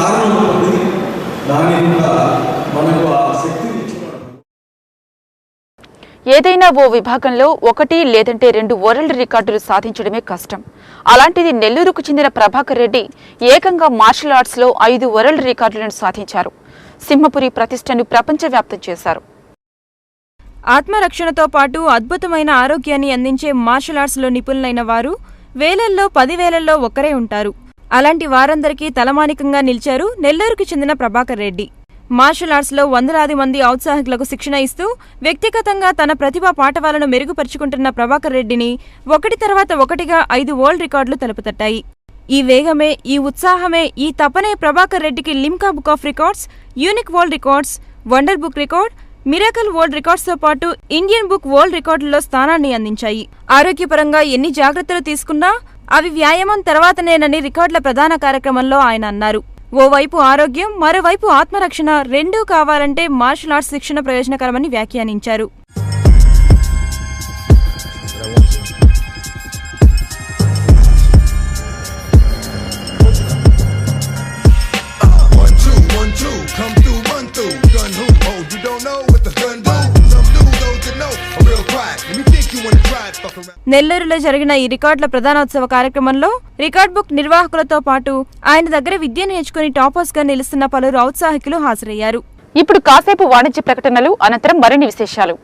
కారణం ఉంటుంది. దాని మనకు ఆ శక్తి. ఏదైనా ఓ విభాగంలో 1 లేదంటే 2 వరల్డ్ రికార్డులు సాధించడమే కష్టం. అలాంటిది నెల్లూరుకు చెందిన ప్రభాకర్ రెడ్డి ఏకంగా మార్షల్ ఆర్ట్స్ లో 5 వరల్డ్ రికార్డులను సాధించారు. సింహపురి ప్రతిష్టను ప్రపంచవ్యాప్తం చేశారు. ఆత్మరక్షణతో పాటు అద్భుతమైన ఆరోగ్యాన్ని అందించే మార్షల్ ఆర్ట్స్ లో నిపుణులైన వారు వేలల్లో 10,000ల్లో ఒక్కరే ఉంటారు. అలాంటి వారందరికీ తలమానికంగా నిలిచారు నెల్లూరుకు చెందిన ప్రభాకర్ రెడ్డి. మార్షల్ ఆర్ట్స్ లో వందలాది మంది ఔత్సాహికులకు శిక్షణ ఇస్తూ వ్యక్తిగతంగా తన ప్రతిభా పాఠవాలను మెరుగుపరుచుకుంటున్న ప్రభాకర్ రెడ్డిని ఒకటి తర్వాత ఒకటిగా 5 వరల్డ్ రికార్డులు తలుపుతట్టాయి. ఈ వేగమే, ఈ ఉత్సాహమే, ఈ తపనే ప్రభాకర్ రెడ్డికి Limca book of records, unique world records, wonder book record, miracle world records తో పాటు ఇండియన్ బుక్ వరల్డ్ రికార్డుల్లో స్థానాన్ని అందించాయి. ఆరోగ్యపరంగా ఎన్ని జాగ్రత్తలు తీసుకున్నా అవి వ్యాయామం తర్వాతనేనని రికార్డుల ప్రధాన కార్యక్రమంలో ఆయన అన్నారు. ఓవైపు ఆరోగ్యం, మరోవైపు ఆత్మరక్షణ రెండూ కావాలంటే మార్షల్ ఆర్ట్స్ శిక్షణ ప్రయోజనకరమని వ్యాఖ్యానించారు. నెల్లూరులో జరిగిన ఈ రికార్డుల ప్రధానోత్సవ కార్యక్రమంలో రికార్డ్ బుక్ నిర్వాహకులతో పాటు ఆయన దగ్గర విద్య నేర్చుకుని టాపర్స్ గా నిలుస్తున్న పలువురు ఔత్సాహికులు హాజరయ్యారు. ఇప్పుడు కాసేపు వాణిజ్య ప్రకటనలు, అనంతరం మరిన్ని విశేషాలు.